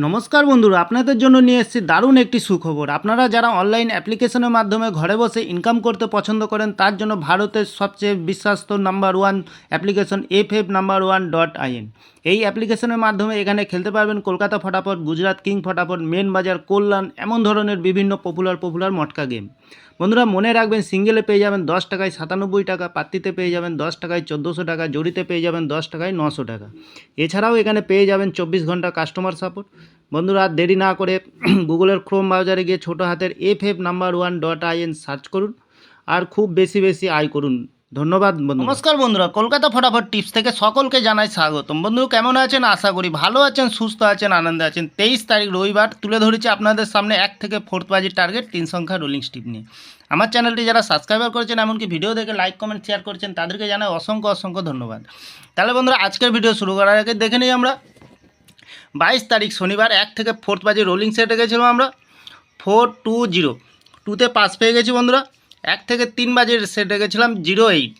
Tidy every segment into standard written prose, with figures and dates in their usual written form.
নমস্কার বন্ধুরা, আপনাদের জন্য নিয়ে এসেছি দারুণ একটি সুখবর। আপনারা যারা অনলাইন অ্যাপ্লিকেশনের মাধ্যমে ঘরে বসে ইনকাম করতে পছন্দ করেন, তার জন্য ভারতের সবচেয়ে বিশ্বস্ত নাম্বার ওয়ান অ্যাপ্লিকেশন FF1.in। এই অ্যাপ্লিকেশনের মাধ্যমে এখানে খেলতে পারবেন কলকাতা ফটাফট, গুজরাট কিং ফটাফট, মেন বাজার, কল্যাণ, এমন ধরনের বিভিন্ন পপুলার মটকা গেম। বন্ধুরা মনে রাখবেন, সিঙ্গেলে পেয়ে যাবেন 10 টাকায় 97 টাকা, পাত্তিতে পেয়ে যাবেন 10 টাকায় 1400 টাকা, জড়িতে পেয়ে যাবেন 10 টাকায় 900 টাকা। এছাড়াও এখানে পেয়ে যাবেন 24 ঘন্টা কাস্টমার সাপোর্ট। বন্ধুরা আর দেরি না করে গুগলের ক্রোম ব্রাউজারে গিয়ে ছোটো হাতের FF1.in সার্চ করুন আর খুব বেশি আয় করুন। ধন্যবাদ বন্ধু। নমস্কার বন্ধুরা, কলকাতা ফটাফট টিপস থেকে সকলকে জানাই স্বাগতম। বন্ধু কেমন আছেন? আশা করি ভালো আছেন, সুস্থ আছেন, আনন্দে আছেন। 23 তারিখ রবিবার তুলে ধরেছি আপনাদের সামনে 1 থেকে 4 বাজির টার্গেট 3 সংখ্যা রোলিং স্টিপ নিয়ে। আমার চ্যানেলটি যারা সাবস্ক্রাইবার করেছেন, এমনকি ভিডিও দেখে লাইক কমেন্ট শেয়ার করেছেন, তাদেরকে জানাই অসংখ্য ধন্যবাদ। তাহলে বন্ধুরা আজকের ভিডিও শুরু করার আগে দেখে নিই আমরা 22 তারিখ শনিবার 1 থেকে 4 বাজে রোলিং সেটে গেছিলাম আমরা 420, 2তে পাস পেয়ে গেছি বন্ধুরা। 1 থেকে 3 বাজে সেটে গেছিলাম 08,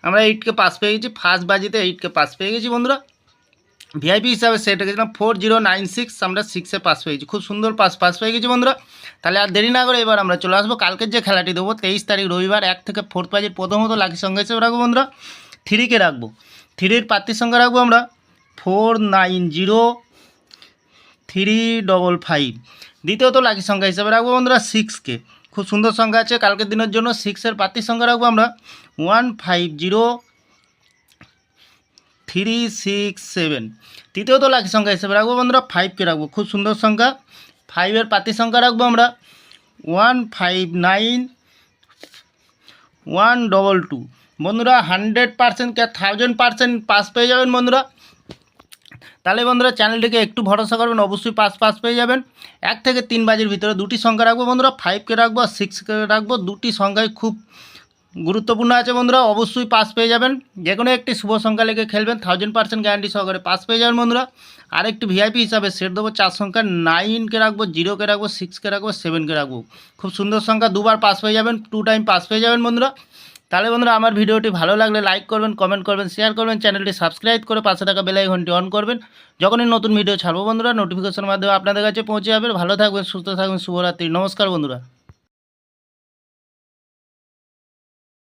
আমরা 8কে পাস পেয়ে গেছি। ফার্স্ট বাজিতে 8কে পাস পেয়ে গেছি বন্ধুরা। ভিআইপি হিসাবে সেটে গেছিলাম 4096, আমরা 6এ পাস পেয়ে গেছি। খুব সুন্দর পাস পেয়ে গেছি বন্ধুরা। তাহলে আর দেরি না করে এবার আমরা চলে আসবো কালকের যে খেলাটি দেবো 23 তারিখ রবিবার 1 থেকে 4 বাজের প্রথমত লাকি সংখ্যা হিসেবে রাখবো বন্ধুরা 3কে রাখবো। 3-র প্রার্থীর সংখ্যা রাখবো আমরা 490355। দ্বিতীয়ত লাকি সংখ্যা হিসেবে রাখবো বন্ধুরা 6কে। খুব সুন্দর সংখ্যা আছে কালকের দিনের জন্য। 6-এর প্রার্থীর সংখ্যা রাখবো আমরা 150367। তৃতীয়ত লাকি সংখ্যা হিসেবে রাখবো বন্ধুরা 5কে রাখবো। খুব সুন্দর সংখ্যা। 5-এর প্রার্থীর সংখ্যা রাখবো আমরা 159122। বন্ধুরা 100% কে 1000% পাস পেয়ে যাবেন বন্ধুরা। তাহলে বন্ধুরা চ্যানেলটিকে একটু ভরসা করবেন, অবশ্যই পাস পেয়ে যাবেন। 1 থেকে 3 বাজের ভিতরে দুটি সংখ্যা রাখবো বন্ধুরা, 5কে রাখবো আর 6কে রাখবো। দুটি সংখ্যাই খুব গুরুত্বপূর্ণ আছে বন্ধুরা, অবশ্যই পাস পেয়ে যাবেন। যে কোনো একটি শুভ সংখ্যা লেগে খেলবেন, 1000% গ্যারান্টি সহকারে পাস পেয়ে যাবেন বন্ধুরা। আর একটি ভিআইপি হিসাবে সেট দেবো 4 সংখ্যা, 9কে রাখবো, 0কে রাখবো, 6কে রাখবো, 7কে রাখবো। খুব সুন্দর সংখ্যা, দুবার পাস পেয়ে যাবেন, 2 টাইম পাস পেয়ে যাবেন বন্ধুরা। তাহলে বন্ধুরা আমার ভিডিওটি ভালো লাগলে লাইক করবেন, কমেন্ট করবেন, শেয়ার করবেন, চ্যানেলটি সাবস্ক্রাইব করে পাশে থাকা বেল আইকনটি অন করবেন। যখনই নতুন ভিডিও ছাড়বো বন্ধুরা নোটিফিকেশনের মাধ্যমে আপনাদের কাছে পৌঁছে যাবে। ভালো থাকবেন, সুস্থ থাকবেন, শুভরাত্রি। নমস্কার বন্ধুরা।